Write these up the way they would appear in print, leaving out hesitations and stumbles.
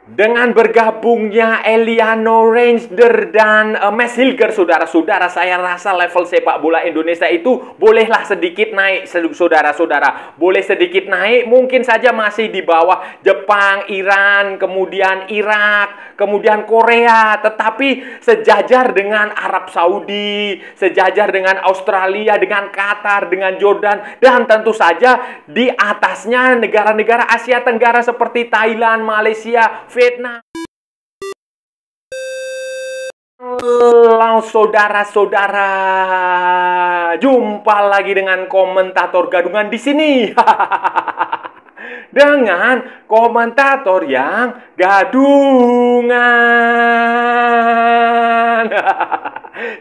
Dengan bergabungnya Eliano Reinsder dan Max Hilger, saudara-saudara, saya rasa level sepak bola Indonesia itu bolehlah sedikit naik, saudara-saudara. Boleh sedikit naik, mungkin saja masih di bawah Jepang, Iran, kemudian Irak, kemudian Korea. Tetapi sejajar dengan Arab Saudi, sejajar dengan Australia, dengan Qatar, dengan Jordan, dan tentu saja di atasnya negara-negara Asia Tenggara seperti Thailand, Malaysia, Vietnam. Halo saudara-saudara, jumpa lagi dengan komentator gadungan di sini. Dengan komentator yang gadungan.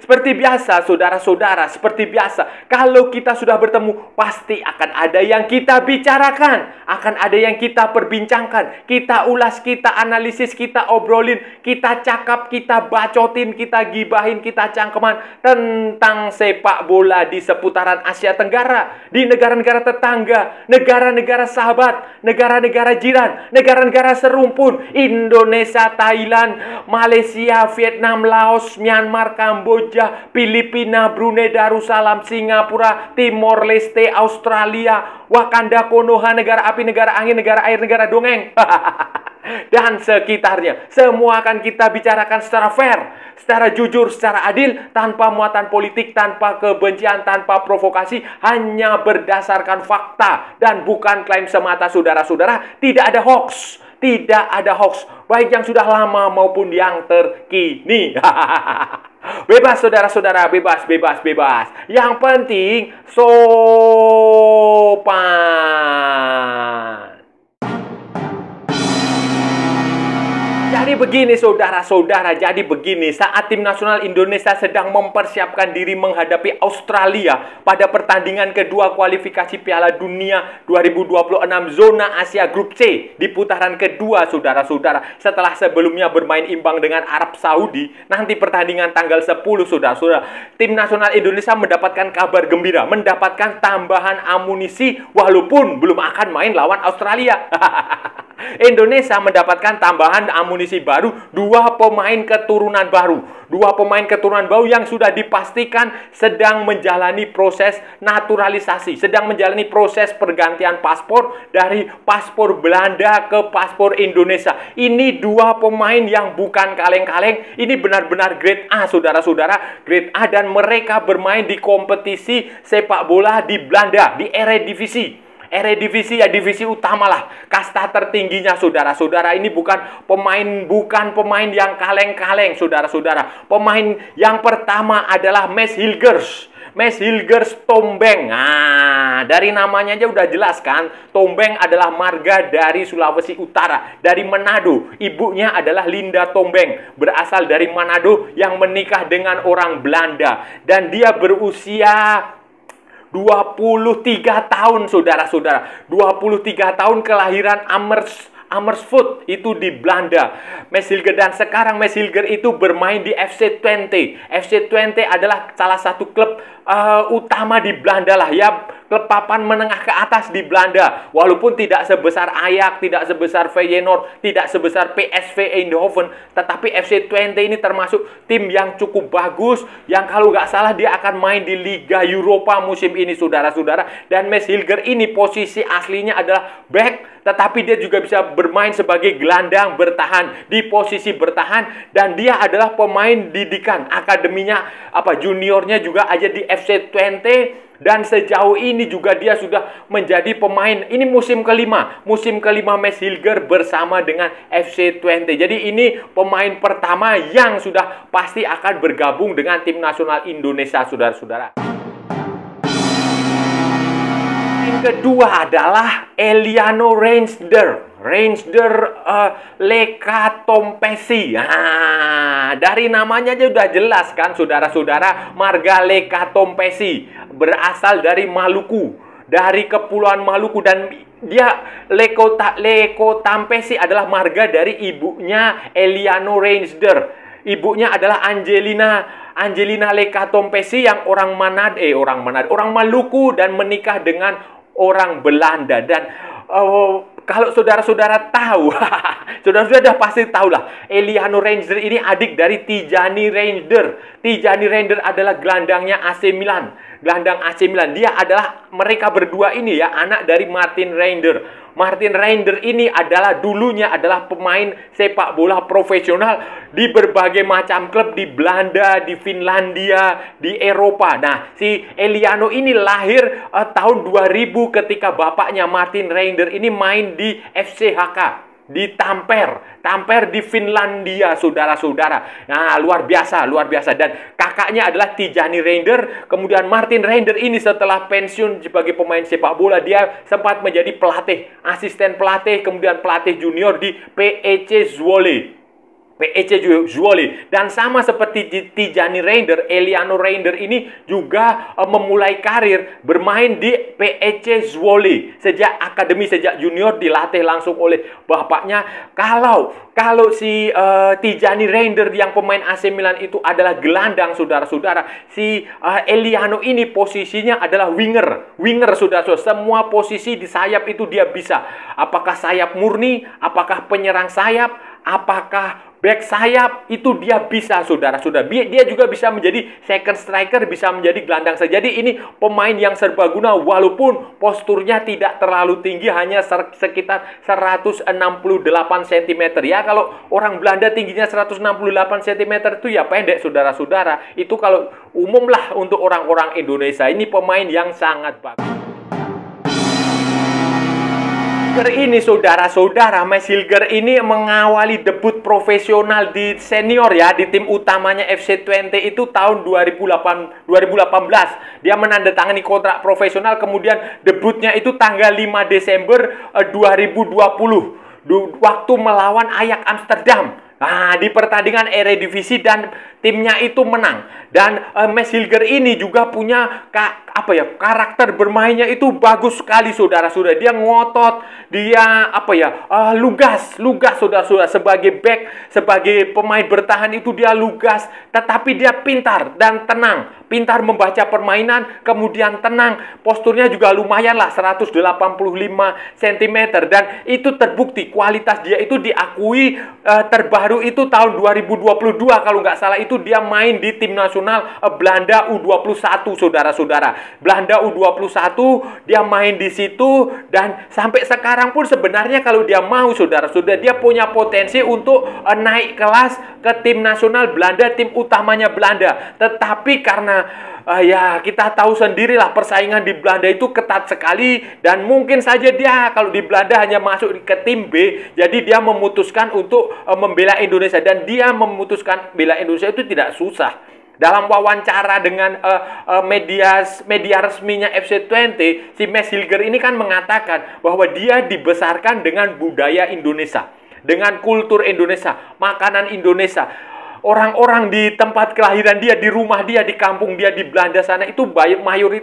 Seperti biasa, saudara-saudara, seperti biasa, kalau kita sudah bertemu, pasti akan ada yang kita bicarakan, akan ada yang kita perbincangkan, kita ulas, kita analisis, kita obrolin, kita cakap, kita bacotin, kita gibahin, kita cangkeman tentang sepak bola di seputaran Asia Tenggara, di negara-negara tetangga, negara-negara sahabat, negara-negara jiran, negara-negara serumpun, Indonesia, Thailand, Malaysia, Vietnam, Laos, Myanmar, Kamboja, Filipina, Brunei Darussalam, Singapura, Timor Leste, Australia, Wakanda, Konoha, negara api, negara angin, negara air, negara dongeng, dan sekitarnya. Semua akan kita bicarakan secara fair, secara jujur, secara adil, tanpa muatan politik, tanpa kebencian, tanpa provokasi, hanya berdasarkan fakta dan bukan klaim semata, saudara-saudara. Tidak ada hoax. Tidak ada hoax, baik yang sudah lama maupun yang terkini. Bebas, saudara-saudara, bebas, bebas, bebas. Yang penting sopan. Jadi begini, saudara-saudara, jadi begini, saat tim nasional Indonesia sedang mempersiapkan diri menghadapi Australia pada pertandingan kedua kualifikasi Piala Dunia 2026 zona Asia Grup C di putaran kedua, saudara-saudara, setelah sebelumnya bermain imbang dengan Arab Saudi. Nanti pertandingan tanggal 10, saudara-saudara, tim nasional Indonesia mendapatkan kabar gembira, mendapatkan tambahan amunisi walaupun belum akan main lawan Australia. Indonesia mendapatkan tambahan amunisi baru, dua pemain keturunan baru yang sudah dipastikan sedang menjalani proses naturalisasi, sedang menjalani proses pergantian paspor dari paspor Belanda ke paspor Indonesia. Ini dua pemain yang bukan kaleng-kaleng, ini benar-benar grade A, saudara-saudara, grade A, dan mereka bermain di kompetisi sepak bola di Belanda, di Eredivisie. Eredivisie ya divisi utama lah, kasta tertingginya, saudara-saudara. Ini bukan pemain yang kaleng-kaleng, saudara-saudara. Pemain yang pertama adalah Max Hilger Tombeng. Nah, dari namanya aja udah jelas kan, Tombeng adalah marga dari Sulawesi Utara, dari Manado. Ibunya adalah Linda Tombeng, berasal dari Manado, yang menikah dengan orang Belanda, dan dia berusia 23 tahun, saudara-saudara. 23 tahun, kelahiran Amersfoort, itu di Belanda. Max Hilger, dan sekarang Max Hilger itu bermain di FC Twente. FC Twente adalah salah satu klub utama di Belanda lah ya, klub papan menengah ke atas di Belanda. Walaupun tidak sebesar Ajax, tidak sebesar Feyenoord, tidak sebesar PSV Eindhoven, tetapi FC Twente ini termasuk tim yang cukup bagus, yang kalau nggak salah dia akan main di Liga Eropa musim ini, saudara-saudara. Dan Max Hilger ini posisi aslinya adalah back, tetapi dia juga bisa bermain sebagai gelandang bertahan, di posisi bertahan, dan dia adalah pemain didikan, akademinya juniornya juga aja di FC Twente. Dan sejauh ini juga dia sudah menjadi pemain, ini musim kelima Max Hilger bersama dengan FC Twente. Jadi ini pemain pertama yang sudah pasti akan bergabung dengan tim nasional Indonesia, saudara-saudara. Yang kedua adalah Eliano Reinsder Lekatompesi. Nah, dari namanya aja udah jelas kan, saudara-saudara, marga Lekatompesi, berasal dari Maluku, dari Kepulauan Maluku, dan dia Lekatompesi adalah marga dari ibunya Eliano Reinsder. Ibunya adalah Angelina Lekatompesi yang orang Maluku, dan menikah dengan orang Belanda. Dan kalau saudara-saudara tahu, saudara-saudara pasti tahu lah, Eliano Reinder ini adik dari Tijani Reinder. Tijani Reinder adalah gelandangnya AC Milan. Gelandang AC Milan. Dia adalah, mereka berdua ini ya, anak dari Martin Reinder. Martin Reinder ini adalah dulunya adalah pemain sepak bola profesional di berbagai macam klub di Belanda, di Finlandia, di Eropa. Nah, si Eliano ini lahir tahun 2000 ketika bapaknya Martin Reinder ini main di FCHK. Di Tampere di Finlandia, saudara-saudara. Nah, luar biasa, luar biasa. Dan kakaknya adalah Tijani Reinder. Kemudian Martin Reinder ini setelah pensiun sebagai pemain sepak bola, dia sempat menjadi pelatih, asisten pelatih, kemudian pelatih junior di PEC Zwolle. Dan sama seperti Tijani Reinder, Eliano Reinder ini juga memulai karir bermain di PEC Zwolle. Sejak akademi, sejak junior dilatih langsung oleh bapaknya. Kalau si Tijani Reinder yang pemain AC Milan itu adalah gelandang, saudara-saudara, si Eliano ini posisinya adalah winger, saudara-saudara. Semua posisi di sayap itu dia bisa. Apakah sayap murni, apakah penyerang sayap, apakah back sayap, itu dia bisa, saudara-saudara. Dia juga bisa menjadi second striker, bisa menjadi gelandang saja. Jadi ini pemain yang serbaguna walaupun posturnya tidak terlalu tinggi, hanya sekitar 168 cm. Ya, kalau orang Belanda tingginya 168 cm itu ya pendek, saudara-saudara. Itu kalau umum lah untuk orang-orang Indonesia. Ini pemain yang sangat bagus. Ini saudara-saudara, Max Hilger ini mengawali debut profesional di senior ya, di tim utamanya FC Twente itu tahun 2018. Dia menandatangani kontrak profesional, kemudian debutnya itu tanggal 5 Desember 2020 waktu melawan Ajax Amsterdam. Nah, di pertandingan Eredivisie dan timnya itu menang. Dan Max Hilger ini juga punya karakter bermainnya itu bagus sekali, saudara-saudara. Dia ngotot, dia lugas, saudara-saudara. Sebagai back, sebagai pemain bertahan itu dia lugas, tetapi dia pintar dan tenang. Pintar membaca permainan, kemudian tenang. Posturnya juga lumayan lah, 185 cm. Dan itu terbukti, kualitas dia itu diakui. Terbaru itu tahun 2022, kalau nggak salah itu dia main di tim nasional Belanda U21, saudara-saudara. Belanda U21, dia main di situ. Dan sampai sekarang pun sebenarnya kalau dia mau, saudara-saudara, dia punya potensi untuk naik kelas ke tim nasional Belanda, tim utamanya Belanda. Tetapi karena ya kita tahu sendirilah persaingan di Belanda itu ketat sekali, dan mungkin saja dia kalau di Belanda hanya masuk ke tim B, jadi dia memutuskan untuk membela Indonesia. Dan dia memutuskan bela Indonesia itu tidak susah. Dalam wawancara dengan media resminya FC Twente, si Max Hilger ini kan mengatakan bahwa dia dibesarkan dengan budaya Indonesia, dengan kultur Indonesia, makanan Indonesia. Orang-orang di tempat kelahiran dia, di rumah dia, di kampung dia di Belanda sana itu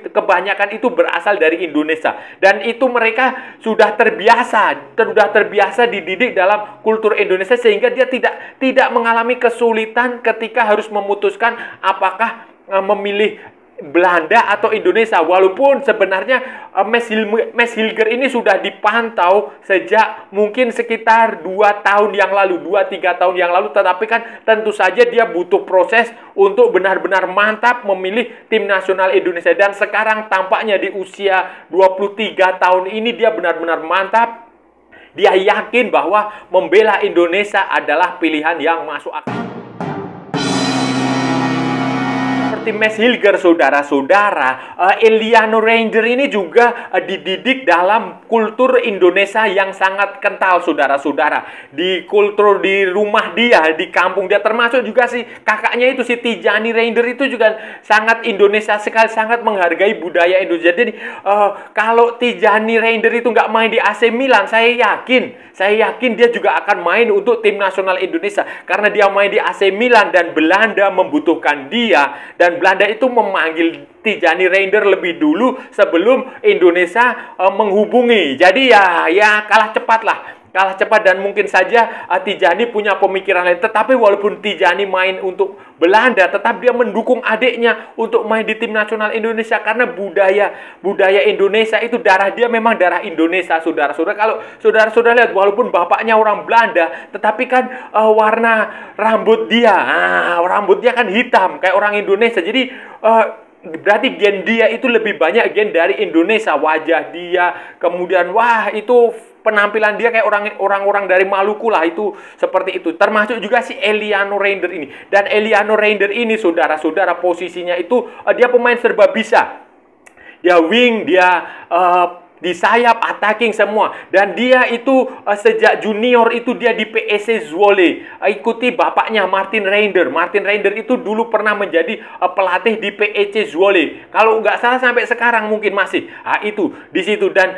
kebanyakan itu berasal dari Indonesia. Dan itu mereka sudah terbiasa dididik dalam kultur Indonesia, sehingga dia tidak mengalami kesulitan ketika harus memutuskan apakah memilih Belanda atau Indonesia. Walaupun sebenarnya Max Hilger ini sudah dipantau sejak mungkin sekitar 2 tahun yang lalu, 2-3 tahun yang lalu, tetapi kan tentu saja dia butuh proses untuk benar-benar mantap memilih tim nasional Indonesia. Dan sekarang tampaknya di usia 23 tahun ini dia benar-benar mantap. Dia yakin bahwa membela Indonesia adalah pilihan yang masuk akal. Max Hilger, saudara-saudara, Eliano Reinder ini juga dididik dalam kultur Indonesia yang sangat kental, saudara-saudara. Di kultur di rumah dia, di kampung dia, termasuk juga si kakaknya itu, si Tijani Reinder itu juga sangat Indonesia sekali, sangat menghargai budaya Indonesia. Jadi kalau Tijani Reinder itu nggak main di AC Milan, saya yakin dia juga akan main untuk tim nasional Indonesia, karena dia main di AC Milan dan Belanda membutuhkan dia. Dan Belanda itu memanggil Tijani Reinder lebih dulu sebelum Indonesia menghubungi. Jadi ya kalah cepat lah. kalah cepat dan mungkin saja Tijani punya pemikiran lain. Tetapi walaupun Tijani main untuk Belanda, tetap dia mendukung adiknya untuk main di tim nasional Indonesia karena budaya Indonesia itu, darah dia memang darah Indonesia, saudara-saudara. Kalau saudara-saudara lihat, walaupun bapaknya orang Belanda, tetapi kan warna rambut dia kan hitam kayak orang Indonesia. Jadi berarti gen dia itu lebih banyak gen dari Indonesia. Wajah dia, kemudian wah itu penampilan dia kayak orang-orang dari Maluku lah, itu seperti itu. Termasuk juga si Eliano Reinder ini. Dan Eliano Reinder ini, saudara-saudara, posisinya itu dia pemain serba bisa. Dia wing, dia di sayap, attacking semua. Dan dia itu sejak junior itu dia di PSC Zwolle. Ikuti bapaknya Martin Reinder. Martin Reinder itu dulu pernah menjadi pelatih di PSC Zwolle. Kalau nggak salah sampai sekarang mungkin masih. Itu di situ. Dan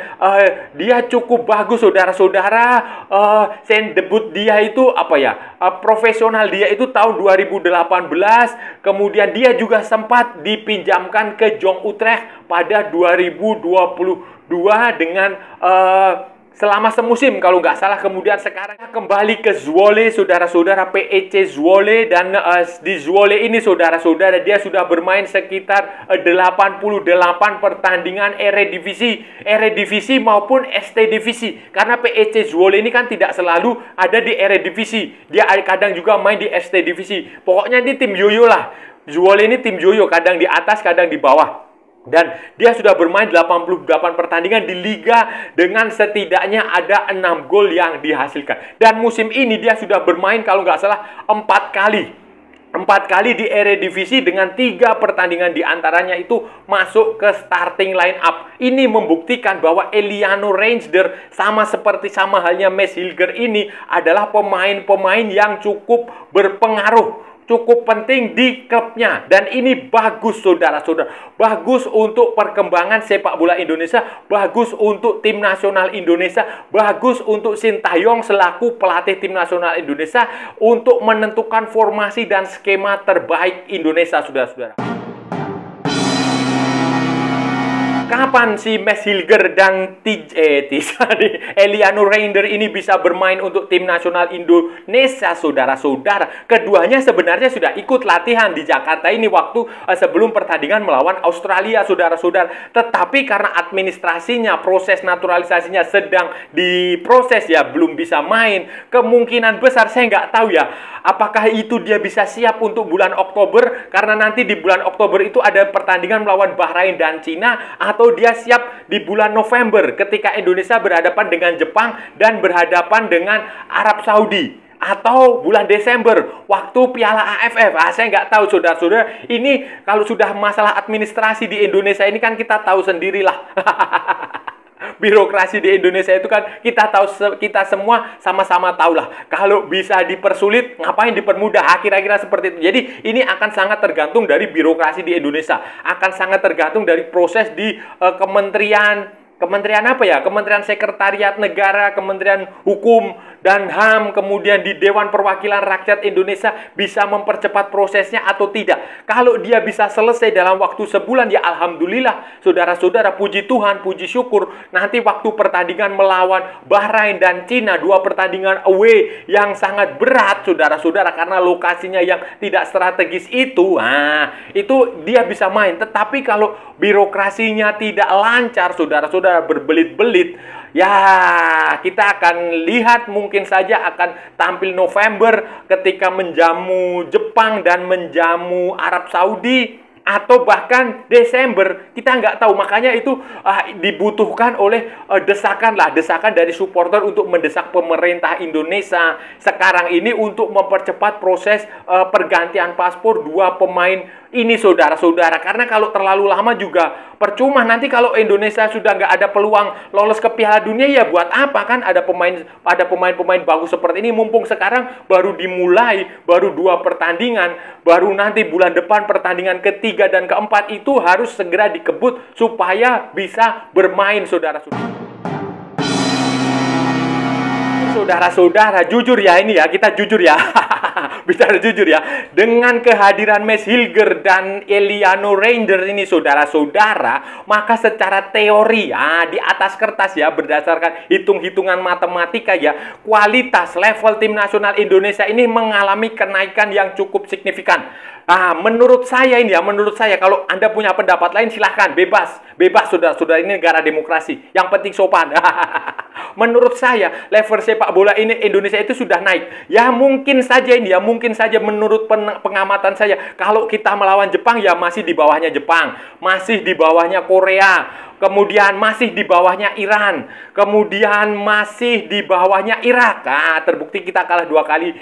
dia cukup bagus, saudara-saudara. Sen debut dia itu profesional dia itu tahun 2018. Kemudian dia juga sempat dipinjamkan ke Jong Utrecht pada 2022 dengan selama semusim kalau nggak salah. Kemudian sekarang kembali ke Zwolle, saudara-saudara, PSC Zwolle. Dan di Zwolle ini, saudara-saudara, dia sudah bermain sekitar 88 pertandingan Eredivisie maupun ST Divisi. Karena PSC Zwolle ini kan tidak selalu ada di Eredivisie, dia kadang juga main di ST Divisi. Pokoknya ini tim yoyo lah. Zwolle ini tim yoyo, kadang di atas, kadang di bawah. Dan dia sudah bermain 88 pertandingan di liga dengan setidaknya ada 6 gol yang dihasilkan. Dan musim ini dia sudah bermain kalau nggak salah 4 kali. 4 kali di Eredivisie dengan 3 pertandingan diantaranya itu masuk ke starting line up. Ini membuktikan bahwa Eliano Reinder sama halnya Mads Hilger ini adalah pemain-pemain yang cukup berpengaruh, cukup penting di klubnya. Dan ini bagus, saudara-saudara. Bagus untuk perkembangan sepak bola Indonesia, bagus untuk tim nasional Indonesia, bagus untuk Sintayong selaku pelatih tim nasional Indonesia untuk menentukan formasi dan skema terbaik Indonesia, saudara-saudara. Kapan si Mads Hilger dan Eliano Reinder ini bisa bermain untuk tim nasional Indonesia, saudara-saudara? Keduanya sebenarnya sudah ikut latihan di Jakarta ini waktu sebelum pertandingan melawan Australia, saudara-saudara. Tetapi karena administrasinya, proses naturalisasinya sedang diproses ya, belum bisa main. Kemungkinan besar saya nggak tahu ya, apakah itu dia bisa siap untuk bulan Oktober, karena nanti di bulan Oktober itu ada pertandingan melawan Bahrain dan Cina, atau dia siap di bulan November ketika Indonesia berhadapan dengan Jepang dan berhadapan dengan Arab Saudi, atau bulan Desember waktu Piala AFF. Saya nggak tahu, saudara-saudara. Ini kalau sudah masalah administrasi di Indonesia ini kan kita tahu sendirilah. Birokrasi di Indonesia itu kan kita semua sama-sama tahu lah. Kalau bisa dipersulit, ngapain dipermudah? Kira-kira seperti itu. Jadi ini akan sangat tergantung dari birokrasi di Indonesia. Akan sangat tergantung dari proses di Kementerian apa ya? Kementerian Sekretariat Negara, Kementerian Hukum dan HAM, kemudian di Dewan Perwakilan Rakyat Indonesia bisa mempercepat prosesnya atau tidak. Kalau dia bisa selesai dalam waktu sebulan, ya alhamdulillah, saudara-saudara, puji Tuhan, puji syukur. Nanti waktu pertandingan melawan Bahrain dan Cina, 2 pertandingan away yang sangat berat, saudara-saudara, karena lokasinya yang tidak strategis itu dia bisa main. Tetapi kalau birokrasinya tidak lancar, saudara-saudara, berbelit-belit, ya kita akan lihat mungkin saja akan tampil November ketika menjamu Jepang dan menjamu Arab Saudi, atau bahkan Desember, kita nggak tahu. Makanya itu dibutuhkan oleh desakan dari supporter untuk mendesak pemerintah Indonesia sekarang ini untuk mempercepat proses pergantian paspor 2 pemain ini, saudara-saudara. Karena kalau terlalu lama juga percuma. Nanti kalau Indonesia sudah nggak ada peluang lolos ke Piala Dunia, ya buat apa kan ada pemain-pemain bagus seperti ini. Mumpung sekarang baru dimulai, baru 2 pertandingan, baru nanti bulan depan pertandingan ketiga dan keempat itu harus segera dikebut supaya bisa bermain, saudara-saudara. Saudara-saudara, jujur ya ini ya, kita jujur ya. Bicara jujur ya, dengan kehadiran Mads Hilger dan Eliano Reinder ini saudara-saudara, maka secara teori ya, di atas kertas ya, berdasarkan hitung-hitungan matematika ya, kualitas level tim nasional Indonesia ini mengalami kenaikan yang cukup signifikan. Nah, menurut saya ini ya, menurut saya, kalau Anda punya pendapat lain silahkan, bebas. Bebas, saudara-saudara, ini negara demokrasi. Yang penting sopan. Menurut saya, level sepak bola ini Indonesia itu sudah naik. Ya mungkin saja ini ya, mungkin saja menurut pengamatan saya, kalau kita melawan Jepang ya masih di bawahnya Jepang, masih di bawahnya Korea, kemudian masih di bawahnya Iran, kemudian masih di bawahnya Irak. Nah, terbukti kita kalah dua kali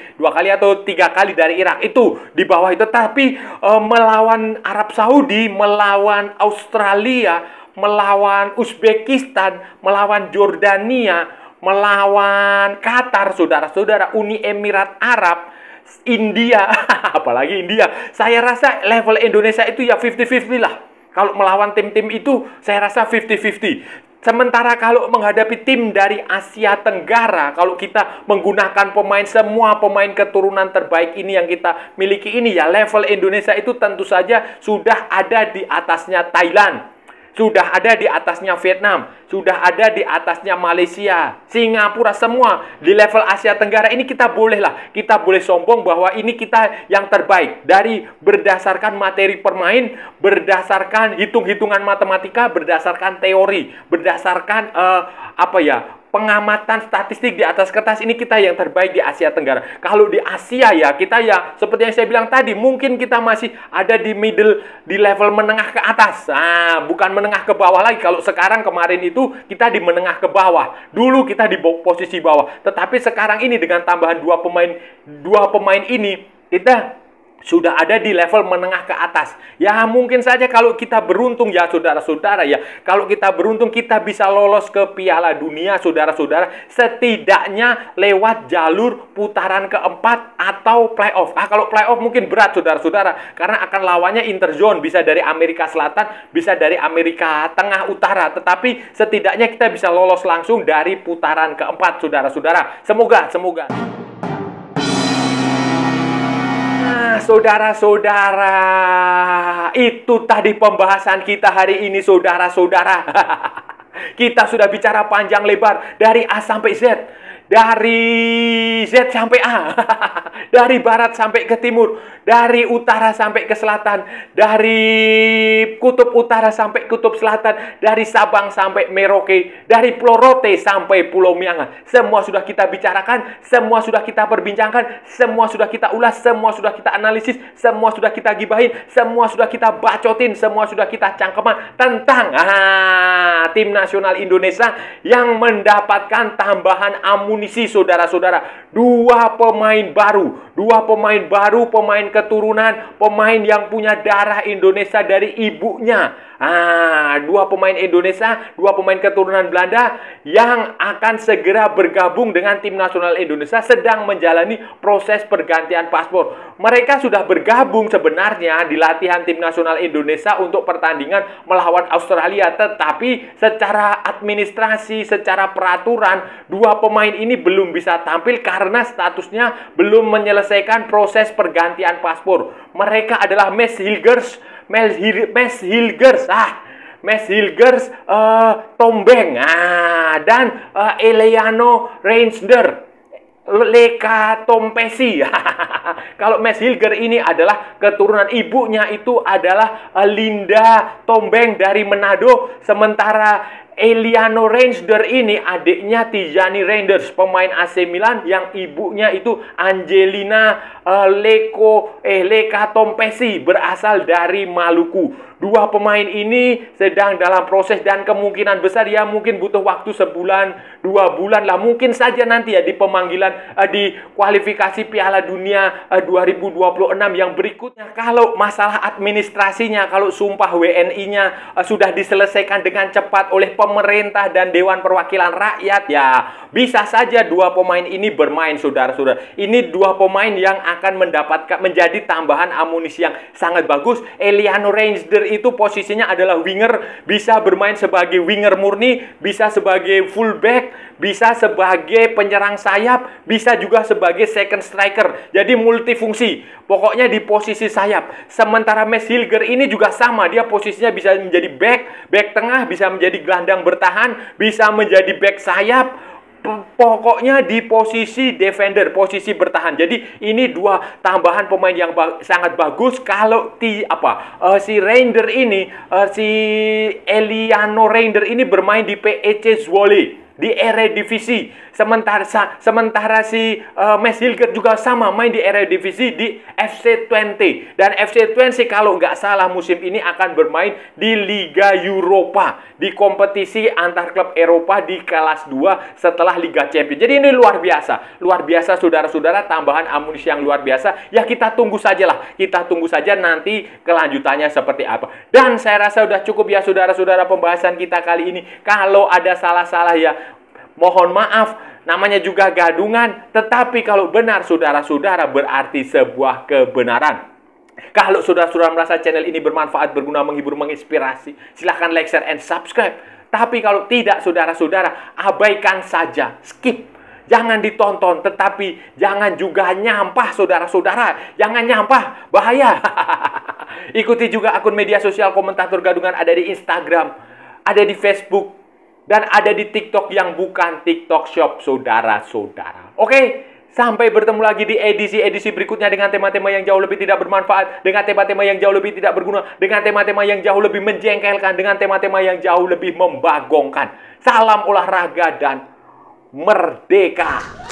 atau 3 kali dari Irak, itu di bawah itu. Tapi melawan Arab Saudi, melawan Australia, melawan Uzbekistan, melawan Jordania, melawan Qatar, saudara-saudara, Uni Emirat Arab, India, apalagi India. Saya rasa level Indonesia itu ya 50-50 lah. Kalau melawan tim-tim itu, saya rasa 50-50. Sementara kalau menghadapi tim dari Asia Tenggara, kalau kita menggunakan semua pemain keturunan terbaik ini yang kita miliki ini ya, level Indonesia itu tentu saja sudah ada di atasnya Thailand, sudah ada di atasnya Vietnam, sudah ada di atasnya Malaysia, Singapura, semua di level Asia Tenggara ini kita boleh sombong bahwa ini kita yang terbaik dari berdasarkan materi permain, berdasarkan hitung-hitungan matematika, berdasarkan teori, berdasarkan pengamatan statistik di atas kertas, ini kita yang terbaik di Asia Tenggara. Kalau di Asia ya, kita ya seperti yang saya bilang tadi, mungkin kita masih ada di level menengah ke atas. Nah, bukan menengah ke bawah lagi. Kalau sekarang, kemarin itu kita di menengah ke bawah. Dulu kita di posisi bawah. Tetapi sekarang ini dengan tambahan dua pemain ini, kita sudah ada di level menengah ke atas. Ya mungkin saja kalau kita beruntung ya saudara-saudara ya, kalau kita beruntung kita bisa lolos ke Piala Dunia saudara-saudara, setidaknya lewat jalur putaran keempat atau playoff. Kalau playoff mungkin berat saudara-saudara, karena akan lawannya interzone, bisa dari Amerika Selatan, bisa dari Amerika Tengah Utara. Tetapi setidaknya kita bisa lolos langsung dari putaran keempat saudara-saudara. Semoga. Saudara-saudara, itu tadi pembahasan kita hari ini saudara-saudara. Kita sudah bicara panjang lebar dari A sampai Z, dari Z sampai A, dari barat sampai ke timur, dari utara sampai ke selatan, dari kutub utara sampai kutub selatan, dari Sabang sampai Merauke, dari Pulau Rote sampai Pulau Miangas. Semua sudah kita bicarakan, semua sudah kita perbincangkan, semua sudah kita ulas, semua sudah kita analisis, semua sudah kita gibahin, semua sudah kita bacotin, semua sudah kita cangkeman tentang tim nasional Indonesia yang mendapatkan tambahan amunisi saudara-saudara. Dua pemain baru, pemain keturunan, pemain yang punya darah Indonesia dari ibunya. Dua pemain Indonesia, dua pemain keturunan Belanda yang akan segera bergabung dengan tim nasional Indonesia, sedang menjalani proses pergantian paspor. Mereka sudah bergabung sebenarnya di latihan tim nasional Indonesia untuk pertandingan melawan Australia, tetapi secara administrasi, secara peraturan, dua pemain ini belum bisa tampil karena statusnya belum menyelesaikan proses pergantian paspor. Mereka adalah Mads Hilger, Tombeng, dan Eliano Reinder, Leka Tompesi. Kalau Mads Hilger ini adalah keturunan ibunya itu adalah Linda Tombeng dari Manado, sementara Eliano Reinder ini adiknya Tijani Reinders, pemain AC Milan, yang ibunya itu Angelina Leka Tompesi, berasal dari Maluku. Dua pemain ini sedang dalam proses dan kemungkinan besar ya mungkin butuh waktu sebulan, 2 bulan lah. Mungkin saja nanti ya di pemanggilan di kualifikasi Piala Dunia 2026 yang berikutnya. Kalau masalah administrasinya, kalau sumpah WNI-nya sudah diselesaikan dengan cepat oleh pemerintah dan Dewan Perwakilan Rakyat, ya bisa saja dua pemain ini bermain saudara-saudara. Ini dua pemain yang akan menjadi tambahan amunisi yang sangat bagus. Eliano Reinder Hilger itu posisinya adalah winger, bisa bermain sebagai winger murni, bisa sebagai fullback, bisa sebagai penyerang sayap, bisa juga sebagai second striker. Jadi multifungsi. Pokoknya di posisi sayap. Sementara Mads Hilger ini juga sama, dia posisinya bisa menjadi back tengah, bisa menjadi gelandang bertahan, bisa menjadi back sayap. Pokoknya di posisi defender, posisi bertahan. Jadi ini dua tambahan pemain yang sangat bagus. Kalau si Reinder ini, si Eliano Reinder ini bermain di PEC Zwolle di Eredivisie. Sementara si Mads Hilger juga sama, main di Eredivisie di FC Twente. Dan FC Twente kalau nggak salah musim ini akan bermain di Liga Europa, di kompetisi antar klub Eropa di kelas 2 setelah Liga Champions. Jadi ini luar biasa saudara-saudara, tambahan amunisi yang luar biasa. Ya kita tunggu sajalah, kita tunggu saja nanti kelanjutannya seperti apa. Dan saya rasa sudah cukup ya saudara-saudara pembahasan kita kali ini. Kalau ada salah-salah ya mohon maaf, namanya juga gadungan. Tetapi kalau benar saudara-saudara berarti sebuah kebenaran. Kalau saudara-saudara merasa channel ini bermanfaat, berguna, menghibur, menginspirasi, silahkan like, share, and subscribe. Tapi kalau tidak saudara-saudara, abaikan saja, skip. Jangan ditonton, tetapi jangan juga nyampah saudara-saudara. Jangan nyampah, bahaya. Ikuti juga akun media sosial Komentator Gadungan, ada di Instagram, ada di Facebook, dan ada di TikTok yang bukan TikTok Shop saudara-saudara. Oke, sampai bertemu lagi di edisi-edisi berikutnya dengan tema-tema yang jauh lebih tidak bermanfaat, dengan tema-tema yang jauh lebih tidak berguna, dengan tema-tema yang jauh lebih menjengkelkan, dengan tema-tema yang jauh lebih membagongkan. Salam olahraga dan merdeka!